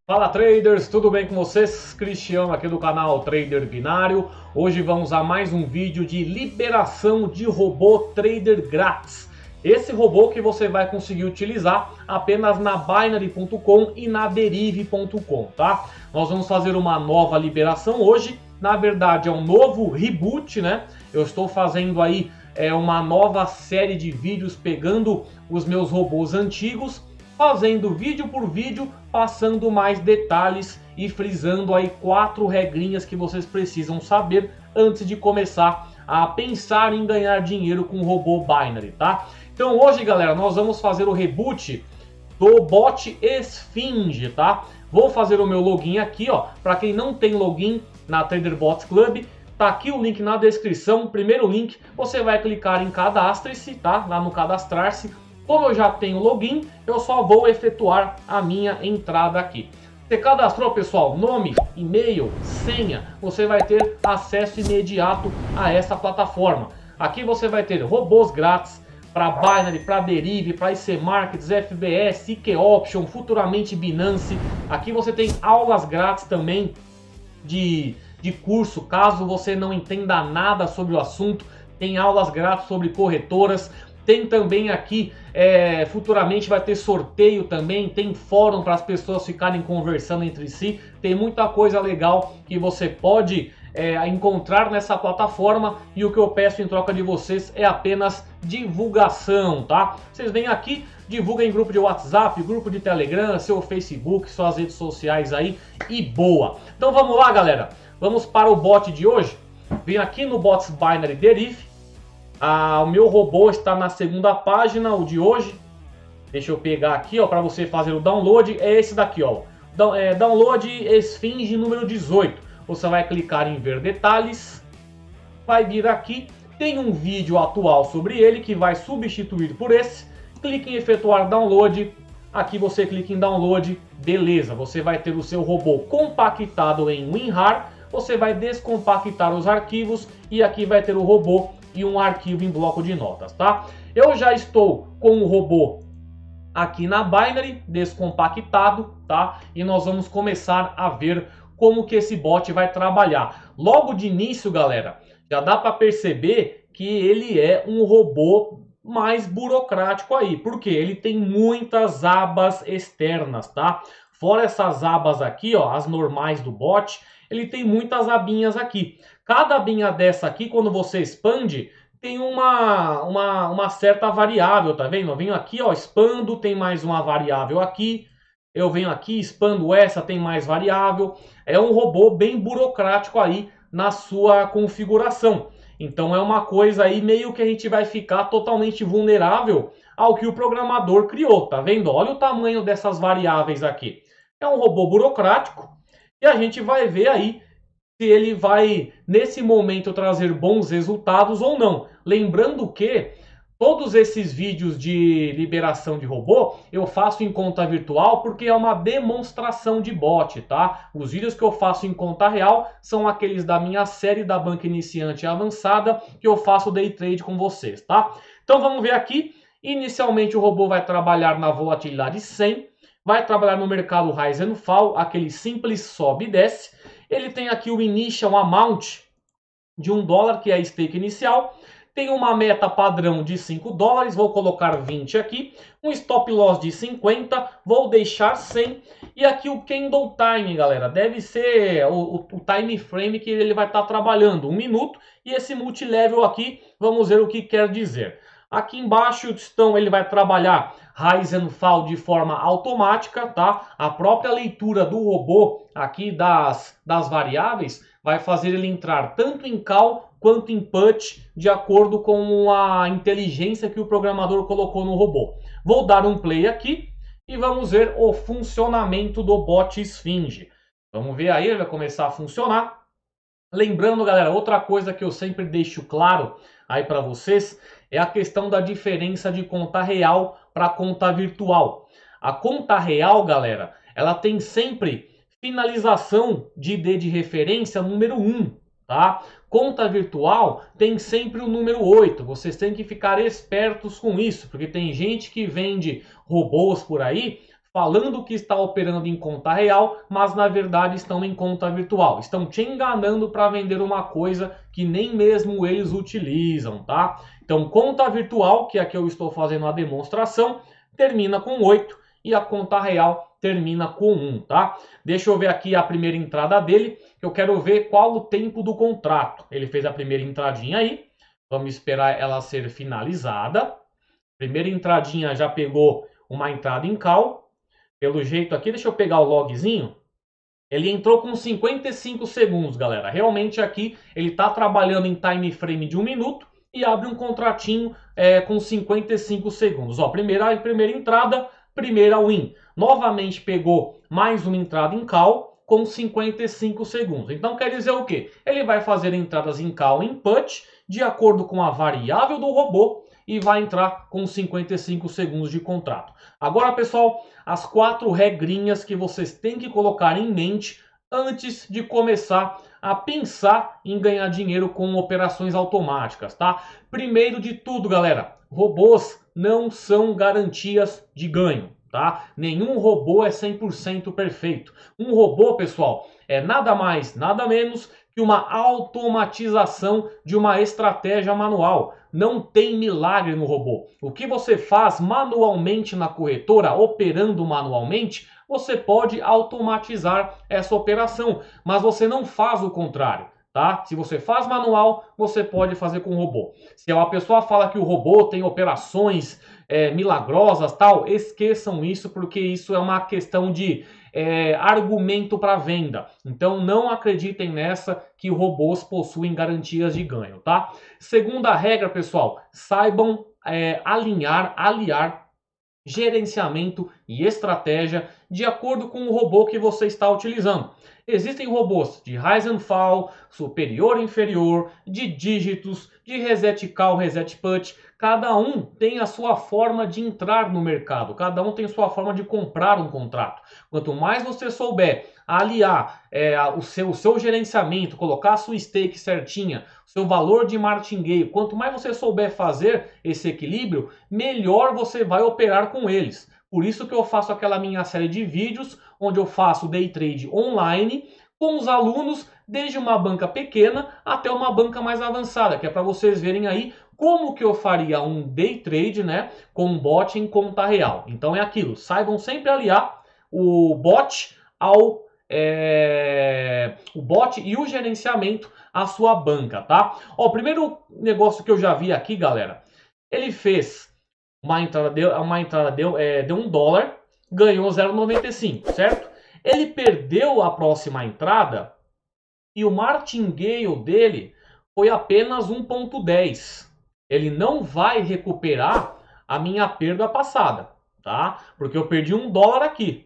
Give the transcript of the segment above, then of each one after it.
Fala traders, tudo bem com vocês? Cristiano aqui do canal Trader Binário. Hoje vamos a mais um vídeo de liberação de robô trader grátis. Esse robô que você vai conseguir utilizar apenas na Binary.com e na Derive.com, tá? Nós vamos fazer uma nova liberação hoje. Na verdade é um novo reboot, né? Eu estou fazendo aí uma nova série de vídeos pegando os meus robôs antigos, fazendo vídeo por vídeo, passando mais detalhes e frisando aí 4 regrinhas que vocês precisam saber antes de começar a pensar em ganhar dinheiro com o robô Binary, tá? Então hoje, galera, nós vamos fazer o reboot do bot Esfinge, tá? Vou fazer o meu login aqui, ó, para quem não tem login na Trader Bots Club, tá aqui o link na descrição, primeiro link, você vai clicar em cadastre-se, tá? Lá no cadastrar-se. Como eu já tenho login, eu só vou efetuar a minha entrada aqui. Você cadastrou, pessoal? Nome, e-mail, senha, você vai ter acesso imediato a essa plataforma. Aqui você vai ter robôs grátis para Binary, para Derive, para IC Markets, FBS, IK Option, futuramente Binance. Aqui você tem aulas grátis também de curso, caso você não entenda nada sobre o assunto. Tem aulas grátis sobre corretoras. Tem também aqui, futuramente vai ter sorteio também, tem fórum para as pessoas ficarem conversando entre si. Tem muita coisa legal que você pode encontrar nessa plataforma, e o que eu peço em troca de vocês é apenas divulgação, tá? Vocês vêm aqui, divulguem em grupo de WhatsApp, grupo de Telegram, seu Facebook, suas redes sociais aí, e boa! Então vamos lá, galera, vamos para o bot de hoje. Vem aqui no Bots Binary Derive. O meu robô está na segunda página, o de hoje. Deixa eu pegar aqui, ó, para você fazer o download. É esse daqui, ó. Download Esfinge número 18. Você vai clicar em ver detalhes. Vai vir aqui. Tem um vídeo atual sobre ele que vai substituir por esse. Clique em efetuar download. Aqui você clica em download. Beleza, você vai ter o seu robô compactado em WinRAR. Você vai descompactar os arquivos e aqui vai ter o robô e um arquivo em bloco de notas, tá? Eu já estou com o robô aqui na Binary, descompactado, tá? E nós vamos começar a ver como que esse bot vai trabalhar. Logo de início, galera, já dá para perceber que ele é um robô mais burocrático aí, porque ele tem muitas abas externas, tá? Fora essas abas aqui, ó, as normais do bot, ele tem muitas abinhas aqui. Cada abinha dessa aqui, quando você expande, tem uma certa variável, tá vendo? Eu venho aqui, ó, expando, tem mais uma variável aqui. Eu venho aqui, expando essa, tem mais variável. É um robô bem burocrático aí na sua configuração. Então é uma coisa aí meio que a gente vai ficar totalmente vulnerável ao que o programador criou, tá vendo? Olha o tamanho dessas variáveis aqui. É um robô burocrático e a gente vai ver aí se ele vai, nesse momento, trazer bons resultados ou não. Lembrando que todos esses vídeos de liberação de robô eu faço em conta virtual porque é uma demonstração de bot, tá? Os vídeos que eu faço em conta real são aqueles da minha série da banca iniciante e avançada que eu faço day trade com vocês, tá? Então vamos ver aqui. Inicialmente o robô vai trabalhar na volatilidade 100, vai trabalhar no mercado Rise and Fall, aquele simples sobe e desce. Ele tem aqui o Initial Amount de $1, que é a stake inicial. Tem uma meta padrão de $5, vou colocar 20 aqui. Um stop loss de 50, vou deixar 100. E aqui o Candle Time, galera, deve ser o time frame que ele vai estar trabalhando, 1 minuto. E esse multilevel aqui, vamos ver o que quer dizer. Aqui embaixo ele vai trabalhar Rise and Fall de forma automática, tá? A própria leitura do robô aqui das variáveis vai fazer ele entrar tanto em call quanto em put de acordo com a inteligência que o programador colocou no robô. Vou dar um play aqui e vamos ver o funcionamento do bot Esfinge. Vamos ver aí, ele vai começar a funcionar. Lembrando, galera, outra coisa que eu sempre deixo claro aí para vocês é a questão da diferença de conta real para conta virtual. A conta real, galera, ela tem sempre finalização de ID de referência número 1, tá? Conta virtual tem sempre o número 8. Vocês têm que ficar espertos com isso, porque tem gente que vende robôs por aí falando que está operando em conta real, mas na verdade estão em conta virtual. Estão te enganando para vender uma coisa que nem mesmo eles utilizam, tá? Então, conta virtual, que é a que eu estou fazendo a demonstração, termina com 8 e a conta real termina com 1, tá? Deixa eu ver aqui a primeira entrada dele, que eu quero ver qual o tempo do contrato. Ele fez a primeira entradinha aí, vamos esperar ela ser finalizada. Primeira entradinha já pegou uma entrada em call. Pelo jeito aqui, deixa eu pegar o logzinho. Ele entrou com 55 segundos, galera. Realmente aqui ele está trabalhando em time frame de 1 minuto e abre um contratinho com 55 segundos. Ó, primeira entrada, primeira win. Novamente pegou mais uma entrada em call com 55 segundos. Então quer dizer o quê? Ele vai fazer entradas em call e em put de acordo com a variável do robô e vai entrar com 55 segundos de contrato. Agora, pessoal, as 4 regrinhas que vocês têm que colocar em mente antes de começar a pensar em ganhar dinheiro com operações automáticas, tá? Primeiro de tudo, galera, robôs não são garantias de ganho, tá? Nenhum robô é 100% perfeito. Um robô, pessoal, é nada mais, nada menos que uma automatização de uma estratégia manual. Não tem milagre no robô. O que você faz manualmente na corretora, operando manualmente, você pode automatizar essa operação, mas você não faz o contrário, tá? Se você faz manual, você pode fazer com o robô. Se uma pessoa fala que o robô tem operações milagrosas, tal, esqueçam isso, porque isso é uma questão de argumento para venda. Então não acreditem nessa que robôs possuem garantias de ganho, tá? Segunda regra, pessoal, saibam aliar gerenciamento e estratégia de acordo com o robô que você está utilizando. Existem robôs de rise and fall, superior e inferior, de dígitos, de reset call, reset put. Cada um tem a sua forma de entrar no mercado, cada um tem a sua forma de comprar um contrato. Quanto mais você souber aliar o seu gerenciamento, colocar a sua stake certinha, seu valor de martingale, quanto mais você souber fazer esse equilíbrio, melhor você vai operar com eles. Por isso que eu faço aquela minha série de vídeos onde eu faço day trade online com os alunos, desde uma banca pequena até uma banca mais avançada, que é para vocês verem aí como que eu faria um day trade, né, com um bot em conta real. Então é aquilo, saibam sempre aliar o bot o bot e o gerenciamento à sua banca, tá? Ó, o primeiro negócio que eu já vi aqui, galera, ele fez deu $1, ganhou 0,95, certo? Ele perdeu a próxima entrada e o martingale dele foi apenas 1,10. Ele não vai recuperar a minha perda passada, tá? Porque eu perdi $1 aqui.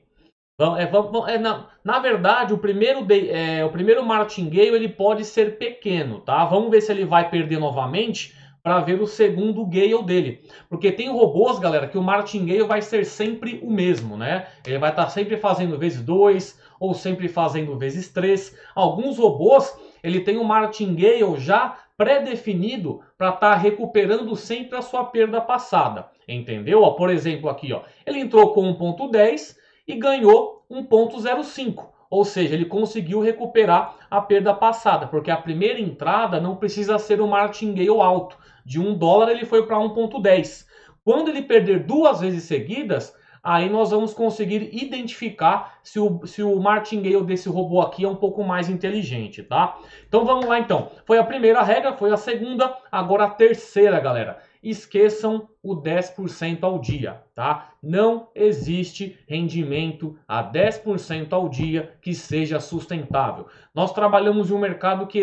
Na verdade, o primeiro martingale ele pode ser pequeno, tá? Vamos ver se ele vai perder novamente para ver o segundo gale dele. Porque tem robôs, galera, que o martingale vai ser sempre o mesmo, né? Ele vai estar sempre fazendo vezes 2 ou sempre fazendo vezes 3. Alguns robôs, ele tem um martingale já pré-definido para estar recuperando sempre a sua perda passada. Entendeu? Ó, por exemplo, aqui, ó, ele entrou com 1,10 e ganhou 1,05. Ou seja, ele conseguiu recuperar a perda passada, porque a primeira entrada não precisa ser um martingale alto. De $1 ele foi para 1,10. Quando ele perder 2 vezes seguidas, aí nós vamos conseguir identificar se o martingale desse robô aqui é um pouco mais inteligente, tá? Então vamos lá então. Foi a primeira regra, foi a segunda, agora a terceira, galera. Esqueçam o 10% ao dia, tá? Não existe rendimento a 10% ao dia que seja sustentável. Nós trabalhamos em um mercado que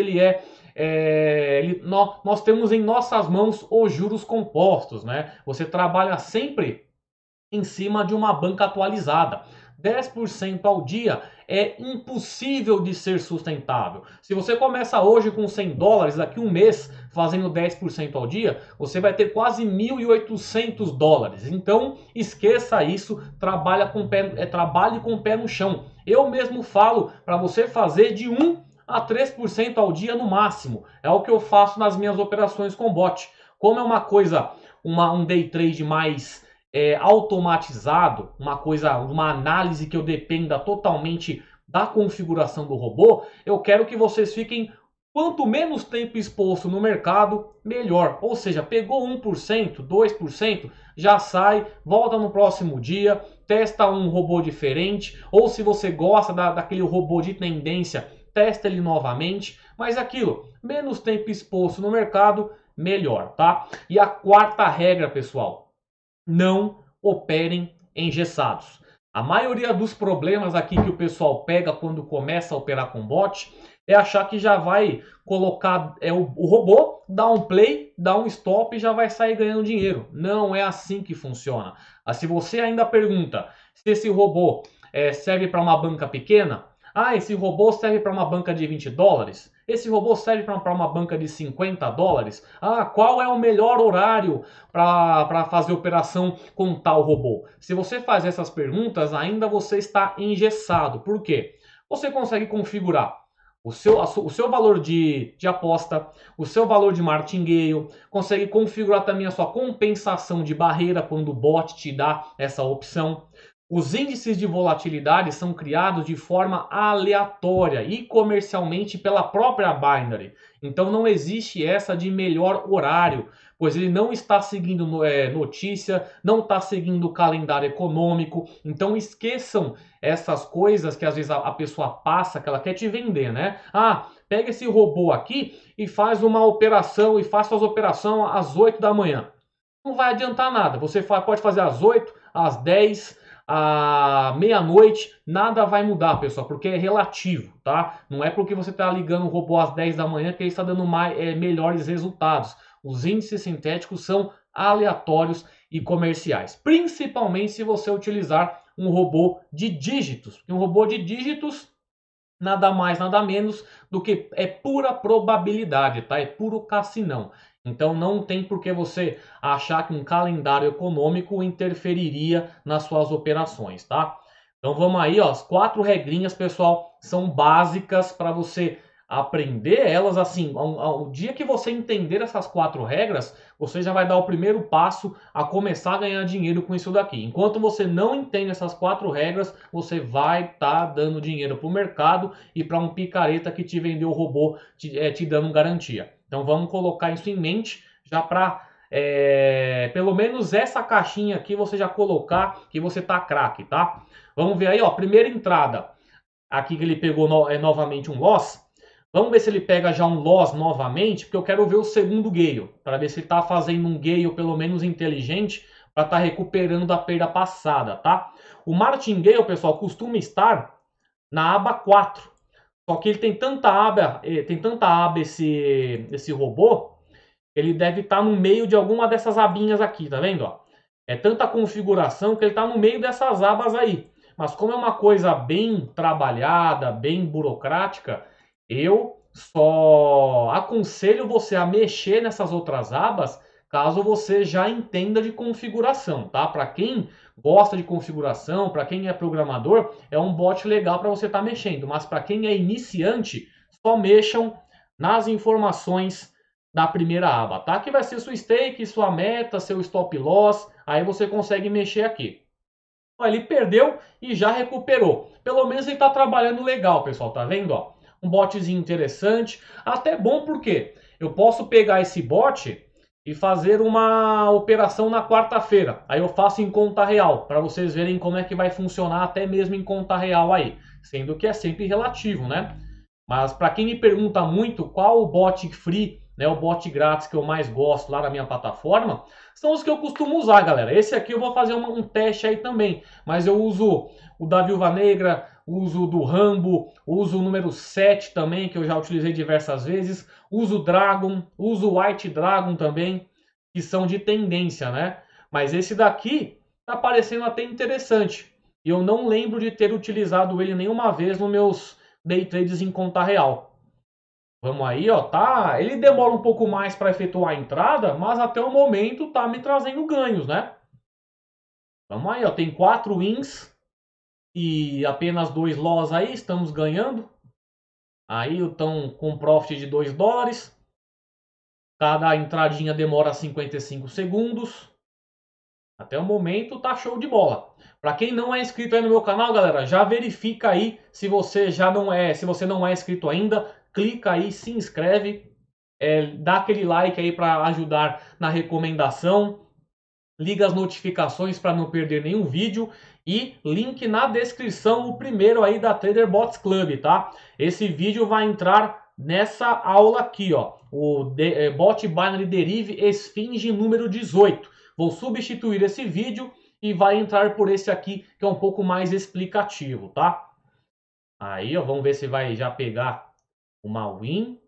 nós temos em nossas mãos os juros compostos, né? Você trabalha sempre em cima de uma banca atualizada. 10% ao dia é impossível de ser sustentável. Se você começa hoje com $100, daqui um mês fazendo 10% ao dia, você vai ter quase $1.800. Então esqueça isso, trabalhe com o pé no chão. Eu mesmo falo para você fazer de 1 a 3% ao dia no máximo. É o que eu faço nas minhas operações com bot. Como é uma coisa, um day trade mais automatizado, uma análise que eu dependa totalmente da configuração do robô, eu quero que vocês fiquem quanto menos tempo exposto no mercado, melhor. Ou seja, pegou 1%, 2%, já sai, volta no próximo dia, testa um robô diferente, ou se você gosta daquele robô de tendência, testa ele novamente, mas aquilo, menos tempo exposto no mercado, melhor, tá? E a quarta regra, pessoal, não operem engessados. A maioria dos problemas aqui que o pessoal pega quando começa a operar com bot é achar que já vai colocar o robô, dá um play, dá um stop e já vai sair ganhando dinheiro. Não é assim que funciona. Se você ainda pergunta se esse robô serve para uma banca pequena, esse robô serve para uma banca de $20? Esse robô serve para uma banca de $50? Qual é o melhor horário para fazer operação com tal robô? Se você faz essas perguntas, ainda você está engessado. Por quê? Você consegue configurar o seu valor de aposta, o seu valor de martingale, consegue configurar também a sua compensação de barreira quando o bot te dá essa opção. Os índices de volatilidade são criados de forma aleatória e comercialmente pela própria Binary. Então não existe essa de melhor horário, pois ele não está seguindo notícia, não está seguindo o calendário econômico. Então esqueçam essas coisas que às vezes a pessoa passa, que ela quer te vender, né? Pega esse robô aqui e faz uma operação e faz suas operações às 8 da manhã. Não vai adiantar nada. Você pode fazer às 8, às 10, à meia-noite, nada vai mudar, pessoal, porque é relativo, tá? Não é porque você está ligando o robô às 10 da manhã que ele está dando melhores resultados. Os índices sintéticos são aleatórios e comerciais, principalmente se você utilizar um robô de dígitos. Porque um robô de dígitos nada mais, nada menos do que é pura probabilidade, tá? É puro cassinão. Então não tem por que você achar que um calendário econômico interferiria nas suas operações, tá? Então vamos aí, ó, as 4 regrinhas, pessoal, são básicas para você aprender elas assim. Ao dia que você entender essas 4 regras, você já vai dar o primeiro passo a começar a ganhar dinheiro com isso daqui. Enquanto você não entende essas 4 regras, você vai estar dando dinheiro para o mercado e para um picareta que te vendeu o robô te dando garantia. Então vamos colocar isso em mente já para pelo menos essa caixinha aqui você já colocar que você tá craque, tá? Vamos ver aí, ó, primeira entrada. Aqui que ele pegou novamente um loss. Vamos ver se ele pega já um loss novamente, porque eu quero ver o segundo gale, para ver se ele está fazendo um gale pelo menos inteligente, para estar recuperando a perda passada, tá? O martingale, pessoal, costuma estar na aba 4. Só que ele tem tanta aba, esse robô, ele deve estar no meio de alguma dessas abinhas aqui, tá vendo? Ó? É tanta configuração que ele está no meio dessas abas aí. Mas como é uma coisa bem trabalhada, bem burocrática, eu só aconselho você a mexer nessas outras abas caso você já entenda de configuração, tá? Para quem gosta de configuração, para quem é programador, é um bot legal para você estar mexendo. Mas para quem é iniciante, só mexam nas informações da primeira aba, tá? Que vai ser sua stake, sua meta, seu stop loss, aí você consegue mexer aqui. Ele perdeu e já recuperou. Pelo menos ele está trabalhando legal, pessoal, tá vendo? Ó? Um botzinho interessante, até bom porque eu posso pegar esse bot e fazer uma operação na quarta-feira. Aí eu faço em conta real, para vocês verem como é que vai funcionar até mesmo em conta real aí. Sendo que é sempre relativo, né? Mas para quem me pergunta muito qual o bot free, né, o bot grátis que eu mais gosto lá na minha plataforma, são os que eu costumo usar, galera. Esse aqui eu vou fazer um teste aí também, mas eu uso o da Viúva Negra, uso do Rambo, uso o número 7 também, que eu já utilizei diversas vezes, uso o Dragon, uso o White Dragon também, que são de tendência, né? Mas esse daqui tá parecendo até interessante. E eu não lembro de ter utilizado ele nenhuma vez nos meus day trades em conta real. Vamos aí, ó, tá? Ele demora um pouco mais para efetuar a entrada, mas até o momento tá me trazendo ganhos, né? Vamos aí, ó, tem 4 wins e apenas 2 loss aí, estamos ganhando. Aí estão com profit de $2. Cada entradinha demora 55 segundos. Até o momento tá show de bola. Para quem não é inscrito aí no meu canal, galera, já verifica aí se você já não é, se você não é inscrito ainda, clica aí, se inscreve, dá aquele like aí para ajudar na recomendação, liga as notificações para não perder nenhum vídeo e link na descrição, o primeiro aí da Trader Bots Club, tá? Esse vídeo vai entrar nessa aula aqui, ó, Bot Binary Derive Esfinge número 18. Vou substituir esse vídeo e vai entrar por esse aqui, que é um pouco mais explicativo, tá? Aí, ó, vamos ver se vai já pegar uma win,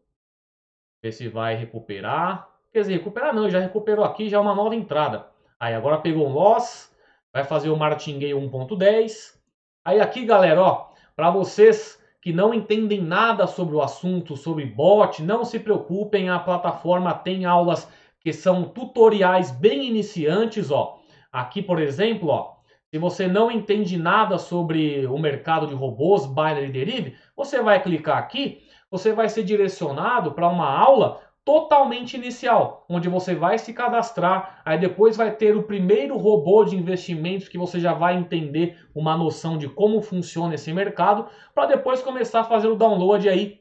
ver se vai recuperar. Quer dizer, recuperar não, já recuperou aqui, já é uma nova entrada. Aí agora pegou um loss, vai fazer o martingale 1.10. Aí aqui, galera, ó, para vocês que não entendem nada sobre o assunto, sobre bot, não se preocupem, a plataforma tem aulas que são tutoriais bem iniciantes, ó. Aqui, por exemplo, ó, se você não entende nada sobre o mercado de robôs Binary Derive, você vai clicar aqui, você vai ser direcionado para uma aula totalmente inicial, onde você vai se cadastrar, aí depois vai ter o primeiro robô de investimentos que você já vai entender uma noção de como funciona esse mercado, para depois começar a fazer o download aí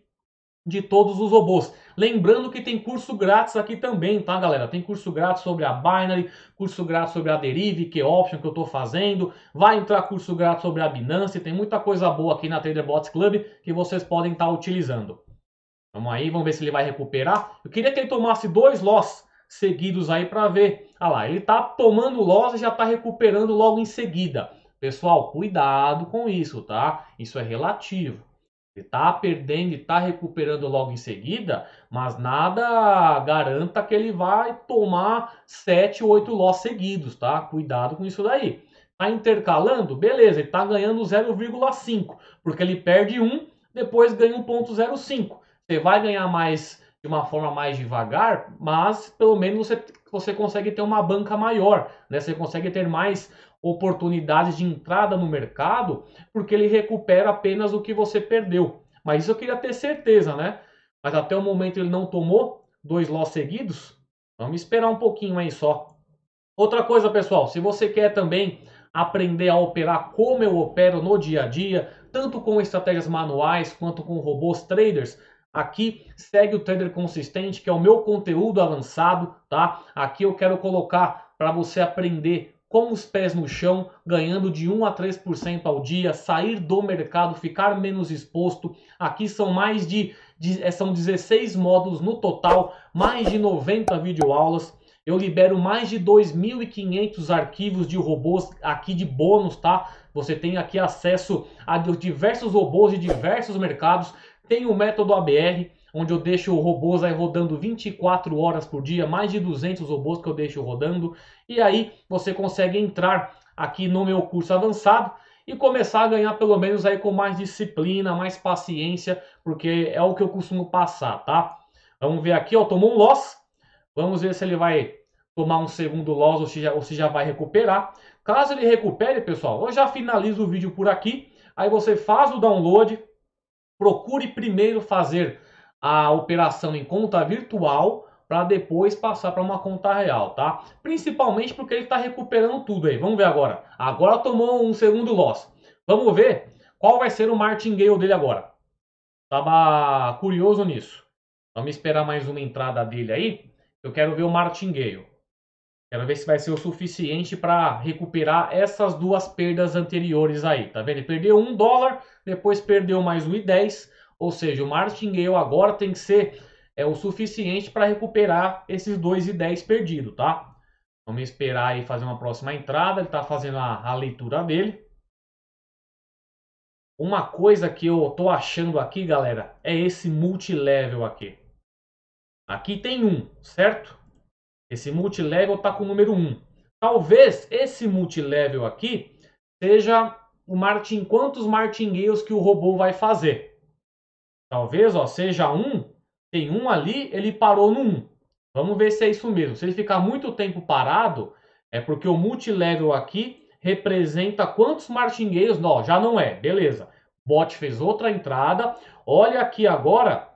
de todos os robôs. Lembrando que tem curso grátis aqui também, tá, galera? Tem curso grátis sobre a Binary, curso grátis sobre a Derive, que option que eu tô fazendo. Vai entrar curso grátis sobre a Binance, tem muita coisa boa aqui na Trader Bots Club que vocês podem estar utilizando. Vamos aí, vamos ver se ele vai recuperar. Eu queria que ele tomasse 2 loss seguidos aí para ver. Ah lá, ele tá tomando loss e já tá recuperando logo em seguida. Pessoal, cuidado com isso, tá? Isso é relativo. Ele tá perdendo e tá recuperando logo em seguida, mas nada garanta que ele vai tomar 7, 8 loss seguidos, tá? Cuidado com isso daí. Tá intercalando? Beleza, ele tá ganhando 0,5, porque ele perde 1, depois ganha 1,05. Você vai ganhar mais de uma forma mais devagar, mas pelo menos você consegue ter uma banca maior, né? Você consegue ter mais oportunidades de entrada no mercado, porque ele recupera apenas o que você perdeu. Mas isso eu queria ter certeza, né? Mas até o momento ele não tomou 2 loss seguidos. Vamos esperar um pouquinho aí só. Outra coisa, pessoal, se você quer também aprender a operar como eu opero no dia a dia, tanto com estratégias manuais quanto com robôs traders, aqui segue o Trader Consistente, que é o meu conteúdo avançado, tá? Aqui eu quero colocar para você aprender com os pés no chão, ganhando de 1 a 3% ao dia, sair do mercado, ficar menos exposto. Aqui são são 16 módulos no total, mais de 90 videoaulas. Eu libero mais de 2.500 arquivos de robôs aqui de bônus, tá? Você tem aqui acesso a diversos robôs de diversos mercados. Tem o método ABR, onde eu deixo robôs aí rodando 24 horas por dia, mais de 200 robôs que eu deixo rodando. E aí você consegue entrar aqui no meu curso avançado e começar a ganhar pelo menos aí com mais disciplina, mais paciência, porque é o que eu costumo passar, tá? Vamos ver aqui, ó, tomou um loss. Vamos ver se ele vai tomar um segundo loss ou se já vai recuperar. Caso ele recupere, pessoal, eu já finalizo o vídeo por aqui. Aí você faz o download. Procure primeiro fazer a operação em conta virtual para depois passar para uma conta real, tá? Principalmente porque ele está recuperando tudo aí. Vamos ver agora. Agora tomou um segundo loss. Vamos ver qual vai ser o martingale dele agora. Tava curioso nisso. Vamos esperar mais uma entrada dele aí. Eu quero ver o martingale. Quero ver se vai ser o suficiente para recuperar essas duas perdas anteriores aí. Tá vendo? Ele perdeu $1, depois perdeu mais 1,10. Ou seja, o martingale agora tem que ser o suficiente para recuperar esses 2,10 perdidos, tá? Vamos esperar aí fazer uma próxima entrada. Ele está fazendo a leitura dele. Uma coisa que eu tô achando aqui, galera, é esse multilevel aqui. Aqui tem um, certo? Esse multilevel está com o número 1. Talvez esse multilevel aqui seja quantos martingales que o robô vai fazer. Talvez, ó, seja 1, tem um ali, ele parou no 1. Vamos ver se é isso mesmo. Se ele ficar muito tempo parado, é porque o multilevel aqui representa quantos martingales? Não, já não é, beleza. Bot fez outra entrada. Olha aqui agora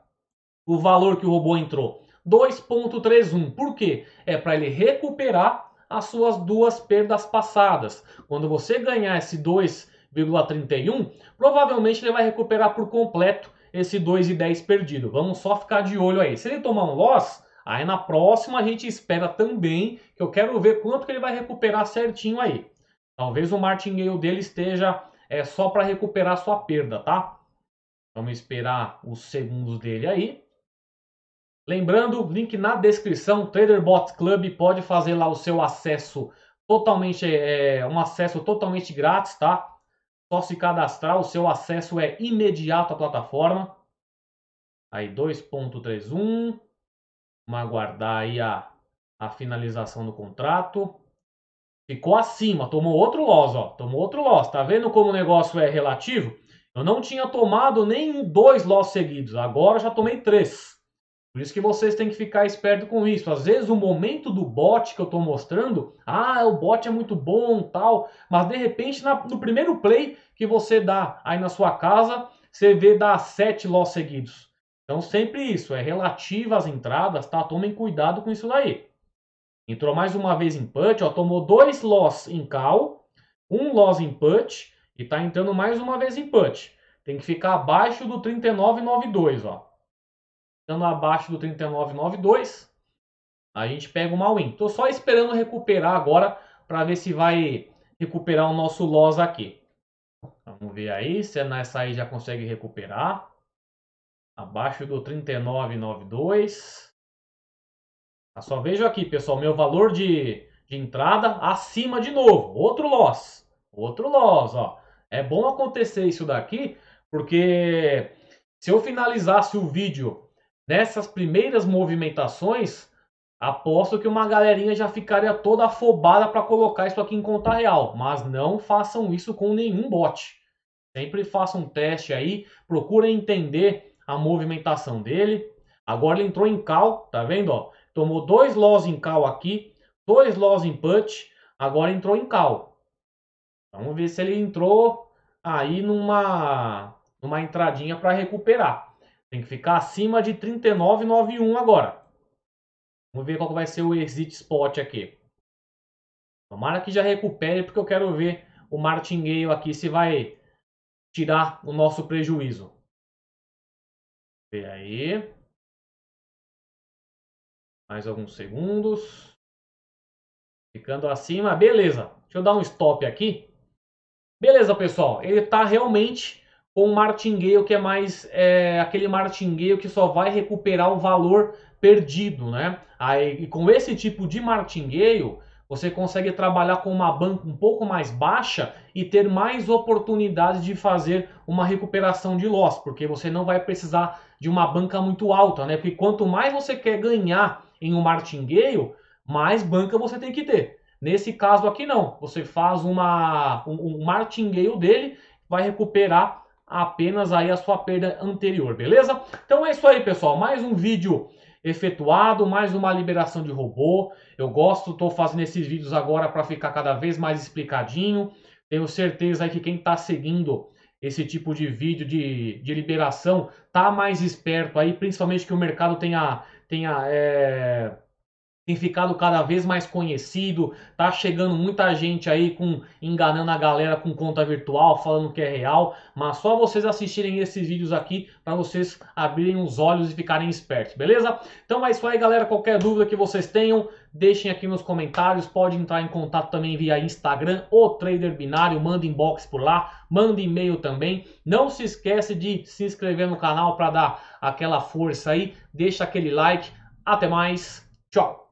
o valor que o robô entrou. 2,31. Por quê? É para ele recuperar as suas duas perdas passadas. Quando você ganhar esse 2,31, provavelmente ele vai recuperar por completo esse 2,10 perdido. Vamos só ficar de olho aí. Se ele tomar um loss, aí na próxima a gente espera também, que eu quero ver quanto que ele vai recuperar certinho aí. Talvez o martingale dele esteja só para recuperar sua perda, tá? Vamos esperar os segundos dele aí. Lembrando, link na descrição, TraderBot Club, pode fazer lá o seu acesso totalmente, um acesso totalmente grátis, tá? Só se cadastrar, o seu acesso é imediato à plataforma. Aí 2,31. Vamos aguardar aí a finalização do contrato. Ficou acima, tomou outro loss, ó. Tomou outro loss. Tá vendo como o negócio é relativo? Eu não tinha tomado nem 2 loss seguidos. Agora já tomei 3. Por isso que vocês têm que ficar esperto com isso. Às vezes o momento do bot que eu estou mostrando, o bot é muito bom, tal, mas de repente no primeiro play que você dá aí na sua casa, você vê dar 7 loss seguidos. Então sempre isso, é relativo às entradas, tá? Tomem cuidado com isso daí. Entrou mais uma vez em put, ó, tomou 2 loss em call, 1 loss em put e tá entrando mais uma vez em put. Tem que ficar abaixo do 39,92, ó. Estando abaixo do 39,92, a gente pega uma win. Estou só esperando recuperar agora para ver se vai recuperar o nosso loss aqui. Vamos ver aí se nessa aí já consegue recuperar. Abaixo do 39,92. Só vejo aqui, pessoal, meu valor de entrada acima de novo. Outro loss. Outro loss, ó. É bom acontecer isso daqui, porque se eu finalizasse o vídeo nessas primeiras movimentações, aposto que uma galerinha já ficaria toda afobada para colocar isso aqui em conta real. Mas não façam isso com nenhum bot. Sempre façam um teste aí, procurem entender a movimentação dele. Agora ele entrou em call, tá vendo? Ó? Tomou 2 loss em call aqui, 2 loss em put, agora entrou em call. Vamos ver se ele entrou aí numa entradinha para recuperar. Tem que ficar acima de 39,91 agora. Vamos ver qual vai ser o exit spot aqui. Tomara que já recupere, porque eu quero ver o martingale aqui se vai tirar o nosso prejuízo. Vê aí. Mais alguns segundos. Ficando acima. Beleza. Deixa eu dar um stop aqui. Beleza, pessoal. Ele está realmente com um martingale que é mais aquele martingale que só vai recuperar o valor perdido, né? Aí, e com esse tipo de martingale, você consegue trabalhar com uma banca um pouco mais baixa e ter mais oportunidades de fazer uma recuperação de loss, porque você não vai precisar de uma banca muito alta, né? Porque quanto mais você quer ganhar em um martingale, mais banca você tem que ter. Nesse caso aqui não, você faz um martingale dele, vai recuperar apenas aí a sua perda anterior, beleza? Então é isso aí, pessoal, mais um vídeo efetuado, mais uma liberação de robô. Eu estou fazendo esses vídeos agora para ficar cada vez mais explicadinho. Tenho certeza aí que quem está seguindo esse tipo de vídeo de liberação tá mais esperto aí, principalmente que o mercado tem ficado cada vez mais conhecido, tá chegando muita gente aí enganando a galera com conta virtual, falando que é real, mas só vocês assistirem esses vídeos aqui para vocês abrirem os olhos e ficarem espertos, beleza? Então é isso aí, galera, qualquer dúvida que vocês tenham, deixem aqui nos comentários, pode entrar em contato também via Instagram, o Trader Binário, manda inbox por lá, manda e-mail também, não se esquece de se inscrever no canal para dar aquela força aí, deixa aquele like, até mais, tchau!